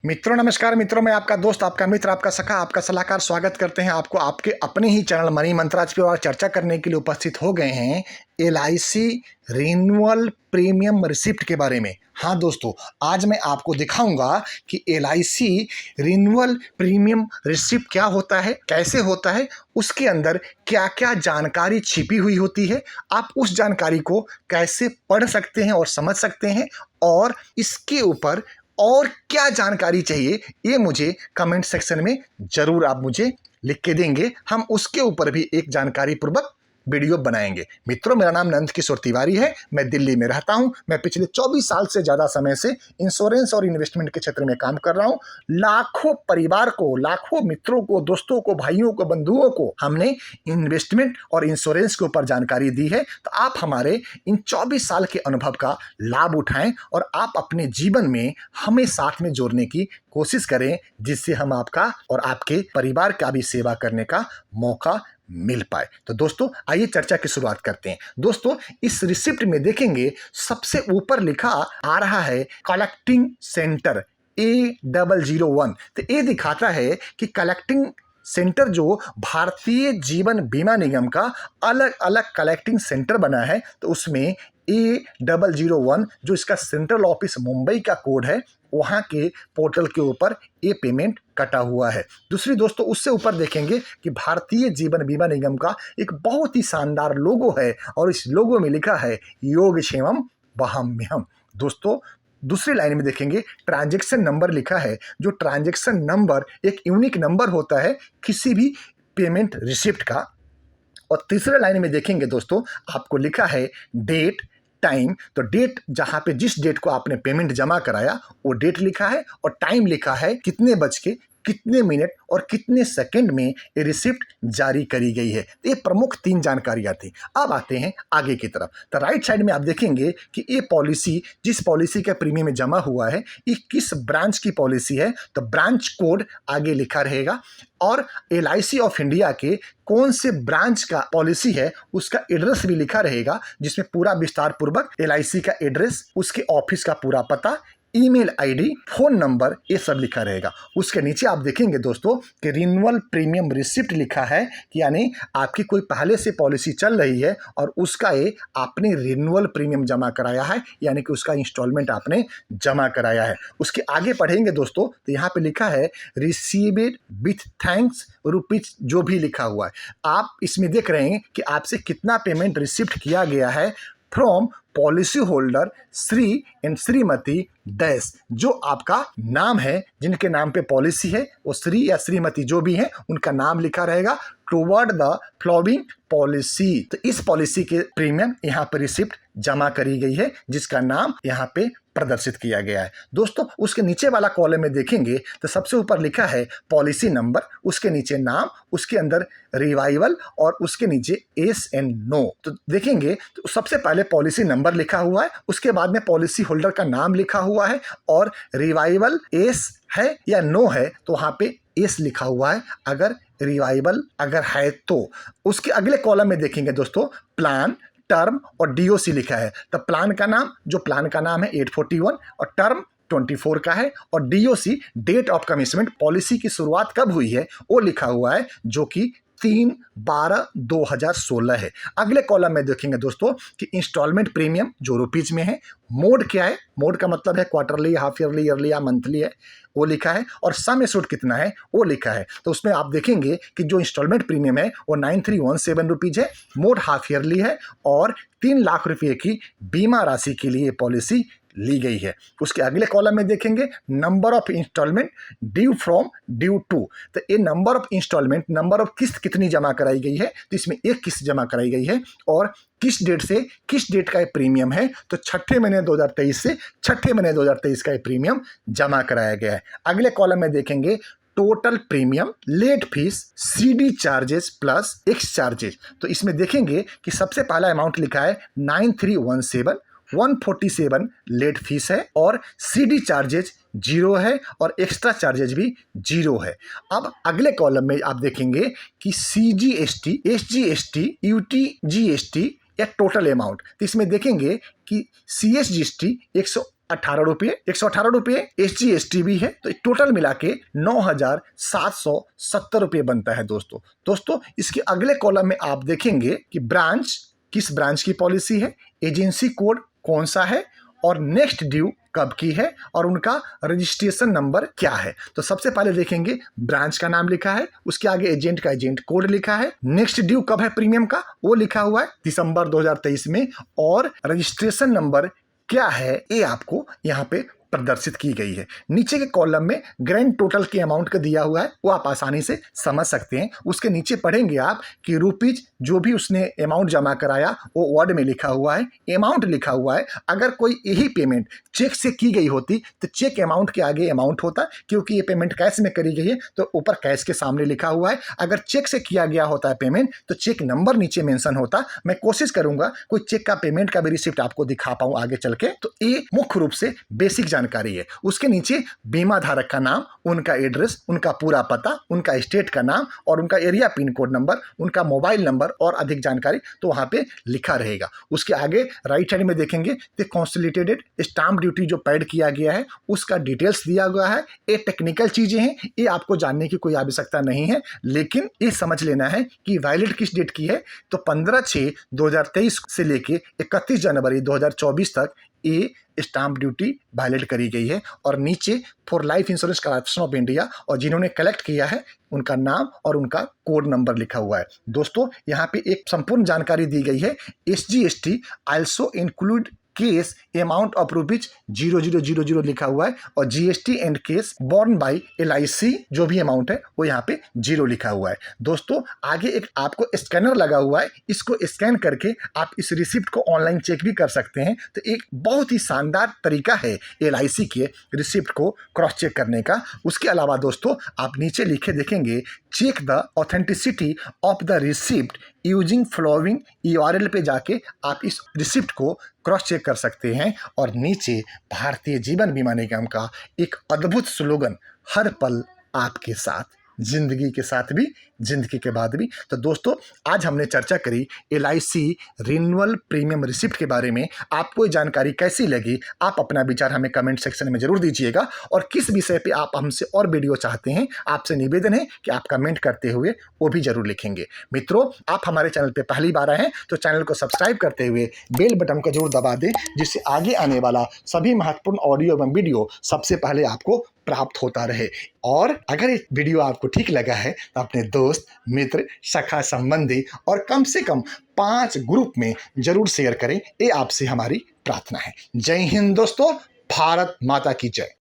मित्रों नमस्कार। मित्रों, मैं आपका दोस्त, आपका मित्र, आपका सखा, आपका सलाहकार स्वागत करते हैं आपको आपके अपने ही चैनल मनी मंत्राज पे और चर्चा करने के लिए उपस्थित हो गए हैं एलआईसी रिन्यूअल प्रीमियम रिसिप्ट के बारे में। हाँ दोस्तों, आज मैं आपको दिखाऊंगा कि एलआईसी रिन्यूअल प्रीमियम रिसिप्ट क्या होता है, कैसे होता है, उसके अंदर क्या क्या जानकारी छिपी हुई होती है, आप उस जानकारी को कैसे पढ़ सकते हैं और समझ सकते हैं, और इसके ऊपर और क्या जानकारी चाहिए ये मुझे कमेंट सेक्शन में जरूर आप मुझे लिख के देंगे। हम उसके ऊपर भी एक जानकारी पूर्वक वीडियो बनाएंगे। मित्रों, मेरा नाम नंद किशोर तिवारी है। मैं दिल्ली में रहता हूं। मैं पिछले 24 साल से ज़्यादा समय से इंश्योरेंस और इन्वेस्टमेंट के क्षेत्र में काम कर रहा हूं। लाखों परिवार को, लाखों मित्रों को, दोस्तों को, भाइयों को, बंधुओं को हमने इन्वेस्टमेंट और इंश्योरेंस के ऊपर जानकारी दी है। तो आप हमारे इन 24 साल के अनुभव का लाभ उठाएं और आप अपने जीवन में हमें साथ में जोड़ने की कोशिश करें, जिससे हम आपका और आपके परिवार का भी सेवा करने का मौका मिल पाए। तो दोस्तों, आइए चर्चा की शुरुआत करते हैं। दोस्तों, इस रिसिप्ट में देखेंगे सबसे ऊपर लिखा आ रहा है कलेक्टिंग सेंटर A001। तो ये दिखाता है कि कलेक्टिंग सेंटर जो भारतीय जीवन बीमा निगम का अलग अलग कलेक्टिंग सेंटर बना है, तो उसमें A001 जो इसका सेंट्रल ऑफिस मुंबई का कोड है, वहाँ के पोर्टल के ऊपर ये पेमेंट कटा हुआ है। दूसरी दोस्तों, उससे ऊपर देखेंगे कि भारतीय जीवन बीमा निगम का एक बहुत ही शानदार लोगो है और इस लोगो में लिखा है योगक्षेमम वहाम्यहम। दोस्तों, दूसरी लाइन में देखेंगे ट्रांजैक्शन नंबर लिखा है। जो ट्रांजैक्शन नंबर एक यूनिक नंबर होता है किसी भी पेमेंट रिसिप्ट का। और तीसरे लाइन में देखेंगे दोस्तों, आपको लिखा है डेट टाइम। तो डेट, जहां पे जिस डेट को आपने पेमेंट जमा कराया वो डेट लिखा है, और टाइम लिखा है कितने बज के कितने मिनट और कितने सेकंड में ये रिसिप्ट जारी करी गई है। ये प्रमुख 3 जानकारियां थी। अब आते हैं आगे की तरफ। तो राइट साइड में आप देखेंगे कि ये पॉलिसी, जिस पॉलिसी का प्रीमियम में जमा हुआ है, ये किस ब्रांच की पॉलिसी है, तो ब्रांच कोड आगे लिखा रहेगा, और एलआईसी ऑफ इंडिया के कौन से ब्रांच का पॉलिसी है उसका एड्रेस भी लिखा रहेगा, जिसमें पूरा विस्तार पूर्वक एलआईसी का एड्रेस, उसके ऑफिस का पूरा पता, ईमेल आईडी, फोन नंबर, ये सब लिखा रहेगा। उसके नीचे आप देखेंगे दोस्तों कि रिन्यूअल प्रीमियम रिसिप्ट लिखा है, कि यानी आपकी कोई पहले से पॉलिसी चल रही है और उसका ये आपने रिन्यूअल प्रीमियम जमा कराया है, यानी कि उसका इंस्टॉलमेंट आपने जमा कराया है। उसके आगे पढ़ेंगे दोस्तों तो यहाँ पे लिखा है रिसीव्ड विथ थैंक्स रुपीज, जो भी लिखा हुआ है। आप इसमें देख रहे हैं कि आपसे कितना पेमेंट रिसिप्ट किया गया है from policy holder Shri and Shrimati dash. जो आपका नाम है, जिनके नाम पे पॉलिसी है, वो श्री या श्रीमती जो भी है उनका नाम लिखा रहेगा टुवर्ड द फ्लोइंग पॉलिसी। तो इस पॉलिसी के प्रीमियम यहाँ पर रिसिप्ट जमा करी गई है, जिसका नाम यहाँ पे प्रदर्शित किया गया है। दोस्तों, उसके नीचे वाला कॉलम में देखेंगे तो सबसे ऊपर लिखा है पॉलिसी नंबर, उसके नीचे नाम, उसके अंदर रिवाइवल और उसके नीचे एस एंड नो। तो देखेंगे तो सबसे पहले पॉलिसी नंबर लिखा हुआ है, उसके बाद में पॉलिसी होल्डर का नाम लिखा हुआ है, और रिवाइवल एस है या नो है तो वहां पे एस लिखा हुआ है, अगर रिवाइवल अगर है तो। उसके अगले कॉलम में देखेंगे दोस्तों प्लान, टर्म और डीओसी लिखा है। तो प्लान का नाम, जो प्लान का नाम है 841, और टर्म 24 का है, और DOC date of commitment, policy की शुरुआत कब हुई है वो लिखा हुआ है, जो कि 3/12/2016 है। अगले कॉलम में देखेंगे दोस्तों कि इंस्टॉलमेंट प्रीमियम जो रुपीज में है, मोड क्या है, मोड का मतलब है क्वार्टरली, हाफ ईयरली, ईयरली या मंथली है, वो लिखा है, और सम एश्योर्ड कितना है वो लिखा है। तो उसमें आप देखेंगे कि जो इंस्टॉलमेंट प्रीमियम है वो 9317 रुपीज है, मोड हाफ ईयरली है, और 3 लाख रुपए की बीमा राशि के लिए पॉलिसी ली गई है। उसके अगले कॉलम में देखेंगे number of instalment due from due to. तो ये number of instalment, number of किस्त कितनी जमा कराई गई है, तो इसमें एक किस्त जमा कराई गई है, और किस डेट से किस डेट का ये प्रीमियम है, तो 6 महीने 2023 से 6 महीने 2023 का ये प्रीमियम जमा कराया गया है। अगले कॉलम में देखेंगे total premium, late fees, CD charges plus X charges. तो इसमें देखेंगे कि सबसे पहला अमाउंट लिखा है 9317, 147 लेट फीस है, और सीडी चार्जेज 0 है, और एक्स्ट्रा चार्जेज भी 0 है। अब अगले कॉलम में आप देखेंगे कि सीजीएसटी, एसजीएसटी, यूटीजीएसटी या टोटल अमाउंट। तो इसमें देखेंगे कि सीएसजीएसटी 118 रुपये, 118 रुपये SGST भी है, तो टोटल मिला के 9,770 रुपये बनता है दोस्तों इसके अगले कॉलम में आप देखेंगे कि ब्रांच, किस ब्रांच की पॉलिसी है, एजेंसी कोड कौन सा है और नेक्स्ट ड्यू कब की है और उनका रजिस्ट्रेशन नंबर क्या है। तो सबसे पहले देखेंगे ब्रांच का नाम लिखा है, उसके आगे एजेंट का एजेंट कोड लिखा है, नेक्स्ट ड्यू कब है प्रीमियम का वो लिखा हुआ है दिसंबर 2023 में, और रजिस्ट्रेशन नंबर क्या है ये आपको यहाँ पे प्रदर्शित की गई है। नीचे के कॉलम में ग्रैंड टोटल के अमाउंट का दिया हुआ है, वो आप आसानी से समझ सकते हैं। उसके नीचे पढ़ेंगे आप कि रुपीज जो भी उसने अमाउंट जमा कराया वो वर्ड में लिखा हुआ है, अमाउंट लिखा हुआ है। अगर कोई यही पेमेंट चेक से की गई होती तो चेक अमाउंट के आगे अमाउंट होता, क्योंकि ये पेमेंट कैश में करी गई है तो ऊपर कैश के सामने लिखा हुआ है। अगर चेक से किया गया होता है पेमेंट तो चेक नंबर नीचे मेंशन होता। मैं कोशिश करूंगा कोई चेक का पेमेंट का भी रिसिप्ट आपको दिखा पाऊं आगे चल के। तो ये मुख्य रूप से बेसिक जानकारी है। उसके नीचे बीमा धारक का नाम, उनका एड्रेस, उनका पूरा पता, उनका स्टेट का नाम और उनका एरिया पिन कोड नंबर, उनका मोबाइल नंबर और अधिक जानकारी तो वहां पे लिखा रहेगा। उसके आगे राइट साइड में देखेंगे तो कंसोलिडेटेड स्टाम्प ड्यूटी जो पेड किया गया है उसका डिटेल्स दिया गया है। ये टेक्निकल चीजें हैं, ये आपको जानने की कोई आवश्यकता नहीं है, लेकिन ये समझ लेना है कि वैलिड किस डेट की है। तो 15/6/2023 से लेके 31 जनवरी 2024 तक ये स्टाम्प ड्यूटी वैलिड करी गई है। और नीचे for life insurance corporation of India और जिन्होंने कलेक्ट किया है उनका नाम और उनका कोड नंबर लिखा हुआ है। दोस्तों यहाँ पे एक संपूर्ण जानकारी दी गई है। SGST also include cess amount of rupees 0000 लिखा हुआ है और GST and cess borne by LIC जो भी अमाउंट है वो यहाँ पे 0 लिखा हुआ है। दोस्तों आगे एक आपको स्कैनर लगा हुआ है, इसको स्कैन करके आप इस रिसिप्ट को ऑनलाइन चेक भी कर सकते हैं। तो एक बहुत ही शानदार तरीका है LIC के रिसिप्ट को क्रॉस चेक करने का। उसके अलावा दोस्तों आप नीचे लिखे देखेंगे check the authenticity of the receipt using following URL पे जाके आप इस रिसिप्ट को क्रॉस चेक कर सकते हैं। और नीचे भारतीय जीवन बीमा निगम का एक अद्भुत स्लोगन, हर पल आपके साथ, जिंदगी के साथ भी जिंदगी के बाद भी। तो दोस्तों आज हमने चर्चा करी LIC रिन्यूअल प्रीमियम रिसिप्ट के बारे में। आपको ये जानकारी कैसी लगी आप अपना विचार हमें कमेंट सेक्शन में जरूर दीजिएगा, और किस विषय पे आप हमसे और वीडियो चाहते हैं आपसे निवेदन है कि आप कमेंट करते हुए वो भी जरूर लिखेंगे। मित्रों आप हमारे चैनल पे पहली बार आए हैं तो चैनल को सब्सक्राइब करते हुए बेल बटन को जरूर दबा दें, जिससे आगे आने वाला सभी महत्वपूर्ण ऑडियो एवं वीडियो सबसे पहले आपको प्राप्त होता रहे। और अगर ये वीडियो आपको ठीक लगा है तो अपने दोस्त, मित्र, सखा, संबंधी और कम से कम 5 ग्रुप में जरूर शेयर करें, ये आपसे हमारी प्रार्थना है। जय हिंद दोस्तों, भारत माता की जय।